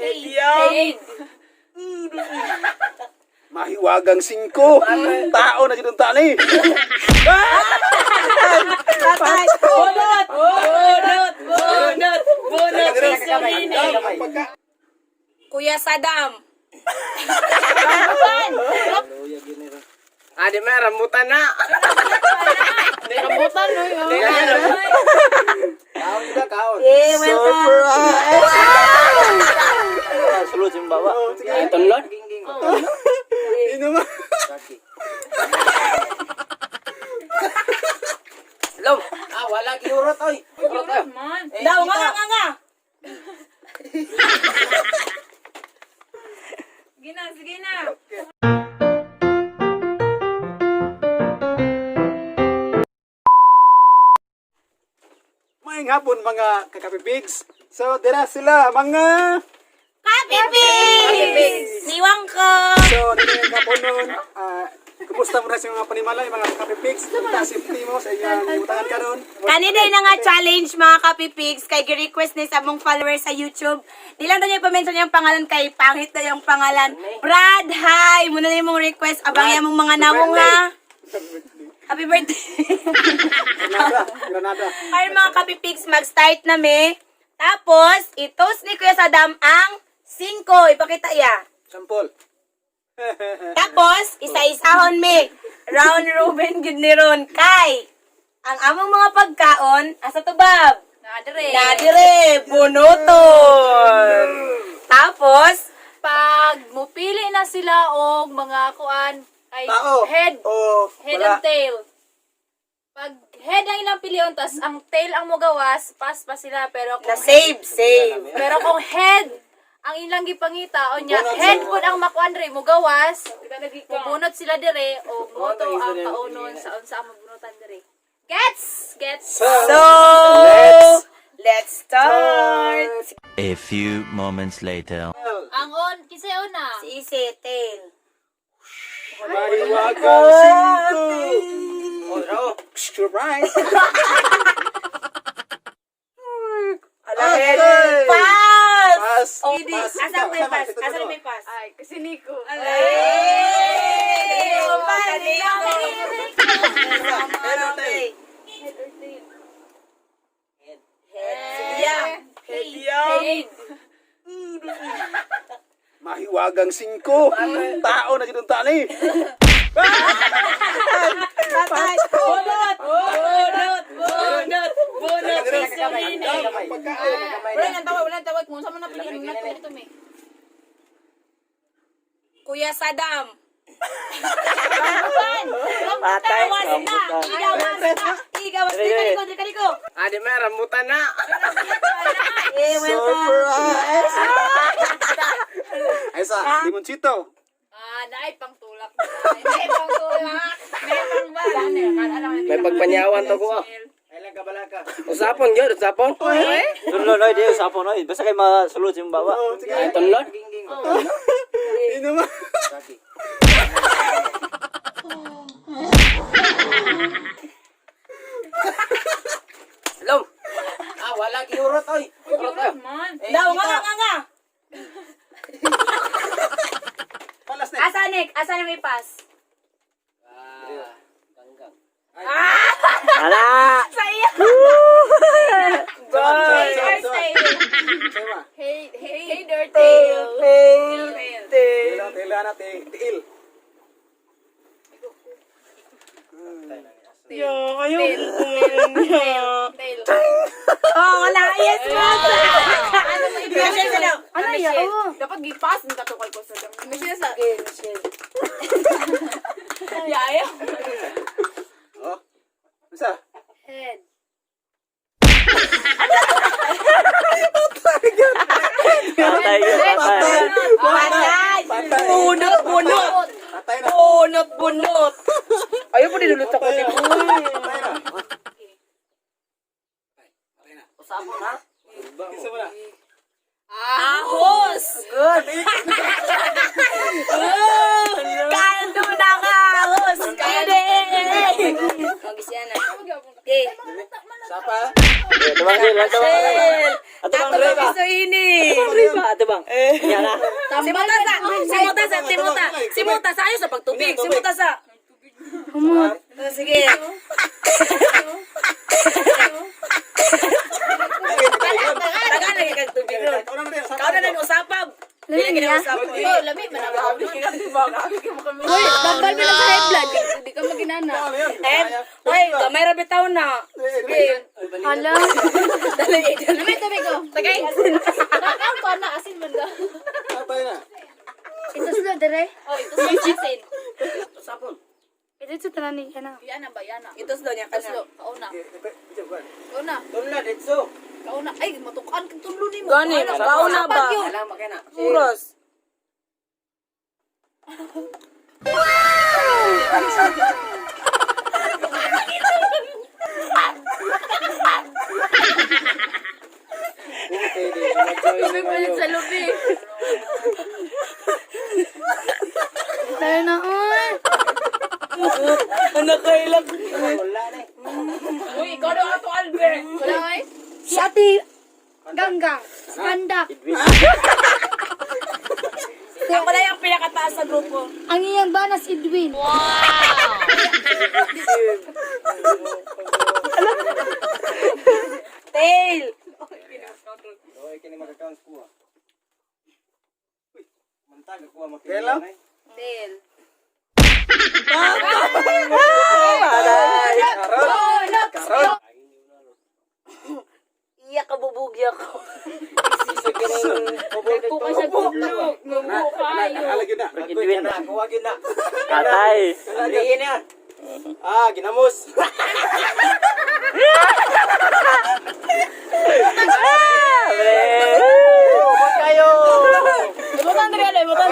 Head. Mahiwagang 5. Tao na dito tali. Tatay. Bunot. Kuya Saddam. Adi may rambutan na. Di rambutan no. Kaon juga kaon. Surprise! Sulod yung bawa. Tunlod. Inuman. Lom. Wala giurot oy. Urot oy. Daw nga. Sige na. Maayong hapon mga kakapipigs. So, dira sila mga... Kapipigs! Niwang ko! So, dito yung hapon nun. Kumusta mo na sa mga panimalay, mga kakapipigs? Tasipti mo sa inyong utangan ka ron. Kaniday na nga challenge mga kapipigs kay gi-request ni sa mong followers sa YouTube. Di lang daw niya i-mention yung pangalan kay pangit na yung pangalan. Brad, hi! Muna na yung mong request. Abang yan mong mga nawong ha. Happy birthday! Granada. Para mga kapipigs, mag-start na me. Tapos, i-toast ni Kuya Saddam ang 5. Ipakita iya. Sampol. Tapos, isa-isahon me. Round Robin Gidneron. Kay, ang among mga pagkaon, asa to Bab? Nadire. Bunuton. Tapos, Pag mupili na sila og mga kuan ay Tao. head Wala. and tail. Pag head ang ilang piliyon tas ang tail ang mogawas, pass pa sila pero kung save. pero kung head ang ilang gipangita o nya Bunot head sila. pud ang makuan re mogawas, mubunot sila dire o moto ang kaunon sa unsa ang mabunutan dire. Gets. So, let's start. A few moments later. Ang on kisay una. Si Isi, tail. Mahiwagang 5. Surprise! Head. Okay. Pass! Pass. Oh, Pass. Asa may pass? Asa may pass? Ay, kasi Nico. Head. Mahiwagang 5. Tao na dito tali. Tatay. Bunot. Wala nang tawag mo. Sama na pilihan na ito me. Kuya Saddam. Patay. Igawas. Dito. Adi may rambutan na. Surprise! Aysa, limoncito. Naay pang tulak. May pang tulak. May pang balan. May pagpanyawan to ko. Usapon gyud, usapon. Tunlod oy, di usapon oy. Basta kay masulod yung bawa. Ay tunlod. Inuman. Lom. Wala giurot oy. Urot oy. Daw nga. Palas na. Asa na may pass? Ganggang. Ala! Sa iya. Sewa. Head or tail. Tila na tiil. Tail. Oh, wala. Yes, ma'am. Ano yan? Dapat gipas ng katukay ko sa dami. Michelle sa... Yaya. Oh. Isa. Head. Patay yun, patay. Patay. Bunot. Patay na. Bunot. Ayaw po dinulot ako ni Usapon ha. Isa mo na. Ahos. Good. Kando na ka, ahos. Kaya din. Magisya na. Okay. Sapa. Tumangil. Shell. bang, Tato Reba. piso ini. Riba, ate bang. Yan na. Simuta sa ayos sa pagtubig. Simuta sa. Sige. Tagaan lagi kag tubig ron. Kau na lang usapab. Lagi na usapab. Oh, lami man ako. Uy, babal mo na sa high blood. Hindi ka maginana. Oy, kamay ra bitaw na. Sige. Hala. Dali. Lami tubig ko. Tagay. Kakang ko na asin man da. Patay na. Ito sila dire. Oh, ito sila asin. Sapon. Ito sa tanan ni kana. Yana ba yana? Itos daw niya kana. Kauna. Ito. Kauna. Tunla ditso. Kauna. Ay, matukan kang tulo ni mo. Gani, kauna ba? Alam makena. Puros. Kami pa sa lubi. Tayo na, oy. Anak kailag. Wala na. Uy, ikaw daw ato Albert. Wala, oy. Si Ate Ganggang. Panda. Ako na yung pinakataas sa grupo. Ang iyang banas Edwin. Tail. Oy, kini magka-count ko. Uy, mantag ako Kela? makita. Tail. Iya kabubugya ko. Nagpo ka sa gulo. Gulo kayo. Alagyan na. Edwin na. Kuwagin na. Katay. Diin na. Ah, ginamos. Kayo. Ibutan dire, ibutan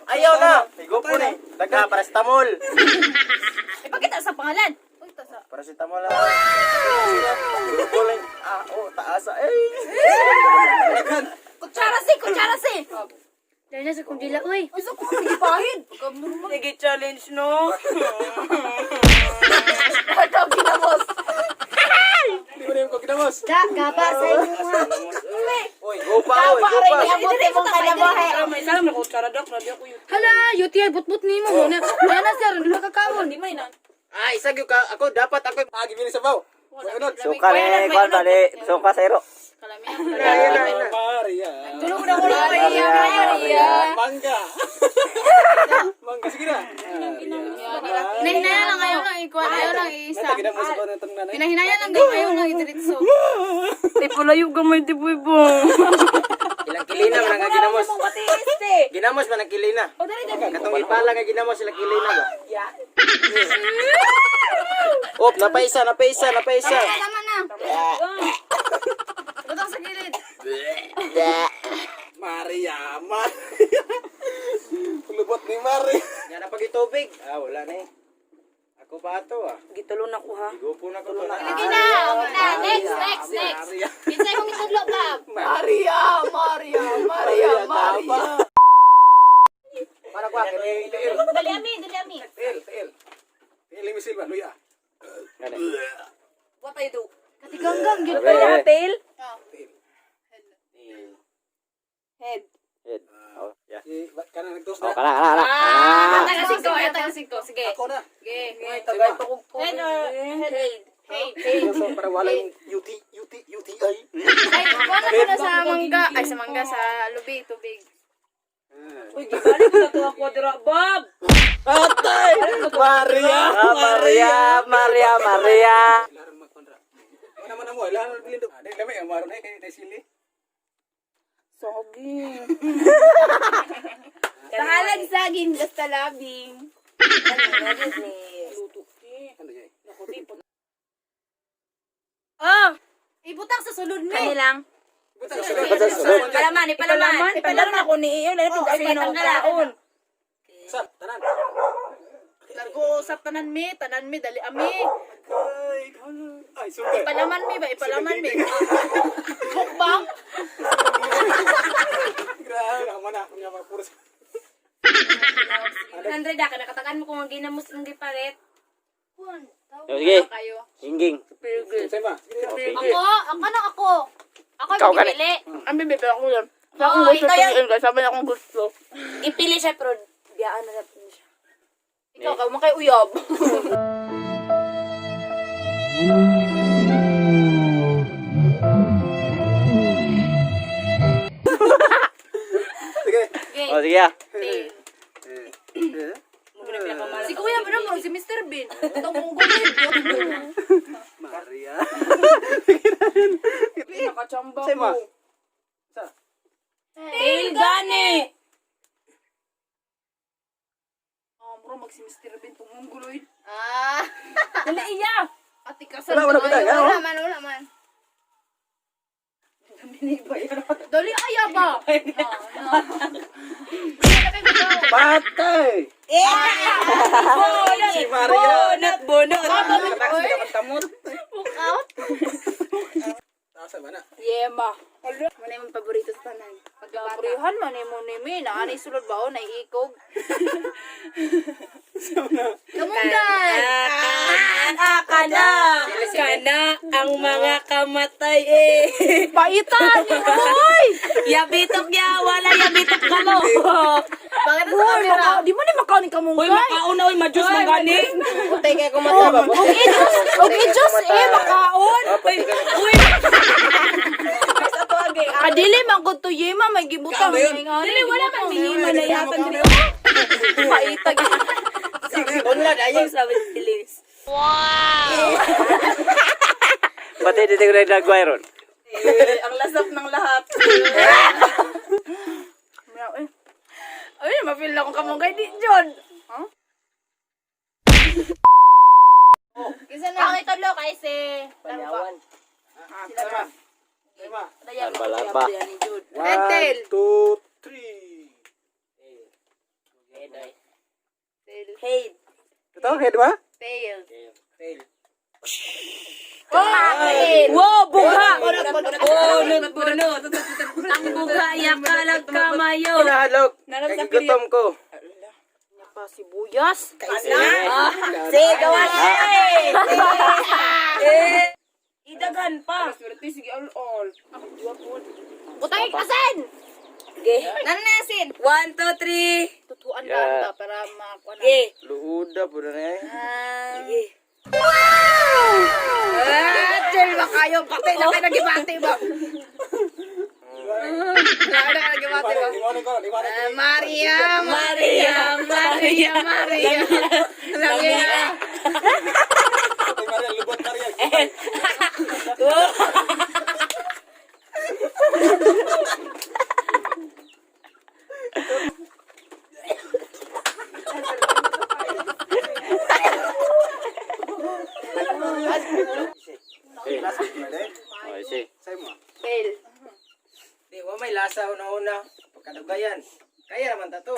Ayaw na. Tigo po ni. Daga paracetamol. Ipakita sa pangalan. Uy, tasa. Paracetamol lang. Grupo lang. Ah, oh, taasa. Kutsara si. Dahil na sa kundila, uy. Uy, sa kundila, pahid. Sige, challenge no. Ikaw, ginamos. Hindi mo na yung kagdamos. Gaba sa inyo, ha. Uy, go pa, oy. Go pa. May salam na ko tsara dok, radio ko yun. Hala, UTI, but-but ni mo. Wala na, sir. Hindi makakawon. Di may na. Ah, isa gyud ka. Ako dapat ako. Ah, gibili sa baw. Sunod. Suka ni kwan bali. Suka sa iro. Maria. Tulong na ko lang Maria. Mangga. Mangga, sige na. Hinahinaya lang ayaw lang ikuan. Ayaw lang isa. Tagina mo sa ko ng nanay. Hinahinaya lang gawin. Ayaw lang itiritso. Di pala yung gamay di boy bong. Ilang kilina man nga ginamos. Patiste. Ginamos man ang kilina. O dali dali. Katong ipala nga ginamos sila kilina ba? Op, napaisa. Tama na. Butang sa gilid. Maria. Lubot ni Maria. Yan na pag itubig. Ah, wala na eh. Ako pa ato ah. Gitulon ako ha. Gupo na ko to na. Sige na. Next. Kinsay mong itudlo, Bob? Maria. Para ko kini Dali ami. Tiil mi silba, luya. What I do? Katiganggang, gid. Kaya tail? Head. Head. Oh, yeah. Kanang nagtos Oh, na. kana. Taga 5. Sige. Ako na. Sige. Tagay pa kong Head or head? Head. Para walang UTI. Ay, wala ko na sa mangga. Ay, sa mangga, sa lubi, tubig. Uy, gibali ko na to ako dira, Bob. Atay! Maria! Ilaran magkondra. Mana mana mo, ilaran bilin do. Dai lami ang maron ay kay sili. Sogi. Bahalag saging basta labing. Ano yay? Oh, Ibutang sa sulod ni. kani lang. Palaman. Palaman ako ni iyo, lalo kasi nung kaon. Sab, tanan. Nag-uusap tanan mi, dali ami. Ay, super. Ipalaman mi. Mukbang. Grabe, mana nya puro. Andre da ka nakatakan mo kung ang ginamos ng giparet. Sige. Kayo. Hingging. Sa'yo ba? Okay. Ako. Ako Ikaw yung ka na. bibili. Ang bibili ako yan. Sa Oo, akong gusto ikaw yan. piliin guys. Sabi niya akong gusto. Ipili siya, pero biyaan na natin siya. Ikaw ka, makay uyab. Sige. Oh, sige ah. Si Kuya ba naman? Si Mr. Bean. Itong munggulit. Maria. Nakachamba Sa'yo ba? Tail gani! Bro, si Mr. Bean itong mungguloy. Ah. Dali iya! Ati kasan. Wala kita. Wala man. Dali aya ba? Patay! Bonot! Tasa ba na? Yema. Wala yung paborito sa tanan. Pagkabrihan man mo ni mi. Naani sulod ba o? Naiikog. Kamundan! Kana ang mga kamatay eh. Paitan! Uy! Yabitok ya, wala yabitok kalo. Bakit ang Uy! camera? Di mo ni makaunin ka mong Uy, makauna, uy, majus man gani. Putay kayo kumata ba? Okay, Diyos eh, makaon! Uy, Kadili, magod to Yema, may gibutang. dili, wala man mihima na yatag dili. Paitag. Unlad ayang Sabi ni Lilis. Pati dito ko nagdagway ron. Ang lasap ng lahat. Ay, mapil na akong kamungkay di, John. Kisa na. Ang italo kay si... panyawan. Sa'yo ba? Balaba. One, two, three. Hey, Ito, head ba? Tail. wow, buha! Bunot. Ang buha, yakalag kamayo. Nahalok. Kay gutom ko. Sibuyas. Sige, gawa siya eh. Idagan pa. Sige, all. Butay asin! Okay. Nanasin! 1, 2, 3. Tutuan Yeah. ka para makuha na. Okay. Luuda po na eh. Okay. Chill ba kayo? Pati na kayo nagibati ba? Wala ka nagibati ba? Liwanag ko, liwanag ko. Maria. Lamia. Patay Maria, lubot Maria. Oh, sige. Sa'yo mo. Tail. Di wa may lasa una-una. Pagkadugayan. Kaya naman tato.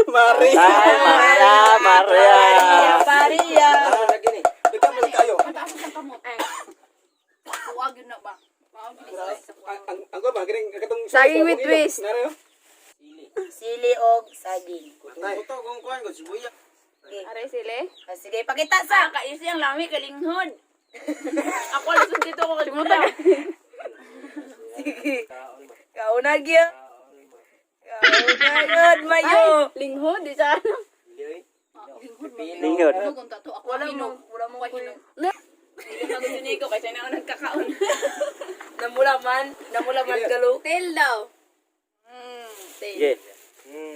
Maria. Ay, Maria. Maria. Ano lagi ni? Ikaw mo kayo. Huwag yun na ba? Ang ko ba? Kiring katong... Saging with twist. Narayo? Sili og saging. Ito kung kuhan ko sibuya. Aray sile. Sige, pakita sa. Kaisi ang lami kalinghod. Ako alas dito ko kalimutan. Sige. Kaunag yun. Kaunag yun, mayo. Linghod, di sa ano? Lingod. Ano kung tato? Ako Wala hinog. mo, wala mo kahinog. Hindi ko gusto niyo ko kasi na ako nagkakaon. Namulaman galo. Tail daw. Sige.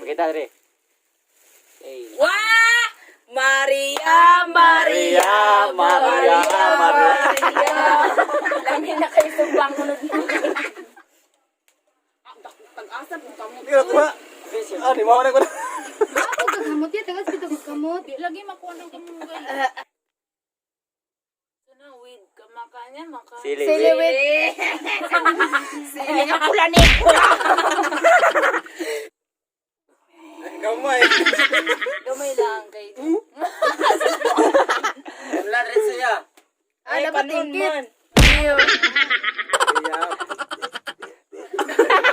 Pakita rin. Wah! Maria. Dami na kayo sa bangunod. Pag-asa po kamot. Hindi ko ba? Ah, di mo na ko na. Ako gagamot yan. Tagas kita gagamot. Lagi makuha ng kamungay. Weed, kamakanya, maka. Sili. Siliwit. Sili nga pula ni. Gamay. Gamay lang kay. Unlad rin siya. Ay, dapat tingkit.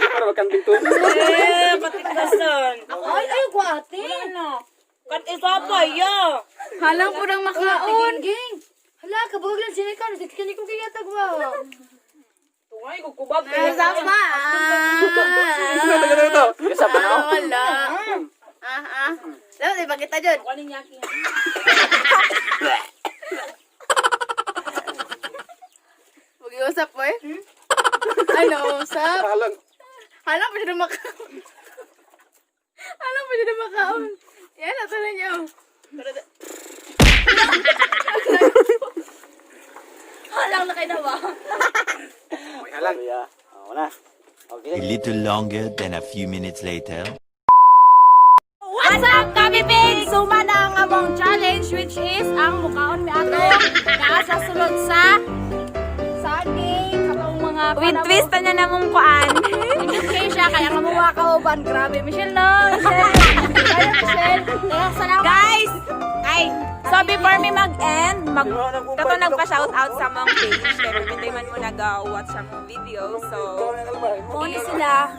Para magkambing to. Patiktasan. Ay, ay, kwate. Kat isa pa, ya. Halang po ng makaon. Hala, kabagag lang sila ka. Kani ko kaya tagwa. Tungay, kukubab. Sama. Isa pa no? Wala. Dapat iba kita dyan. Ako ning yaki. Mag-iusap po eh. Ano, usap? Halang. Halang pa siya na makaon. Halang pa siya na makaon. Yan, ito na niyo. Halang na kayo na ba? May halang. Kuya. Wala. Okay. A little longer than a few minutes later. What's up, Kapi Pigs? Suma na ang among challenge, which is ang mukaon mi ato naa sa sulod sa saging katong mga With twist na namong kuan. Okay siya, kaya ka mawa ka uban. Grabe, Michelle no, Michelle. Kaya Michelle. Kaya salamat. Guys! Ay! So before me mag-end, kato nagpa-shoutout sa mong page. Kaya hindi man mo nag-watch sa mong video. So, muna sila.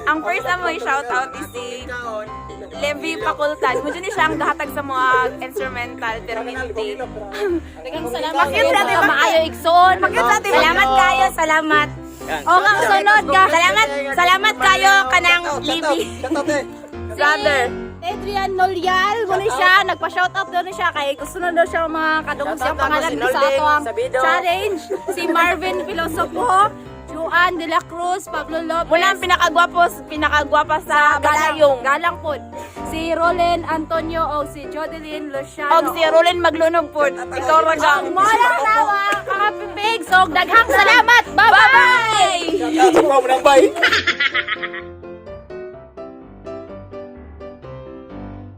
Ang first na mo i-shoutout is si Levi Pakultan. Muna niya siya ang gahatag sa mga instrumental pero hindi. Nagang salamat. Bakit natin maayo igsoon? Bakit natin Salamat kayo, salamat. O nga, sunod ka. Salamat kayo kanang Libby. Brother. Adrian Nolial, muna siya, nagpa-shoutout daw na siya kay gusto na daw siya mga kadungog siya pangalan ko sa ato ang challenge. Si Marvin Filosofo, Juan De La Cruz, Pablo Lopez. Muna ang pinakagwapa sa Galayong. Galang po. Si Rolen Antonio o si Jodeline Og Luciano. si Rolin Maglunog po. Ikaw ragang. Molang tawa, Kapi Pigs. Og daghang salamat. Bye-bye! Shout out sa mga manang bay.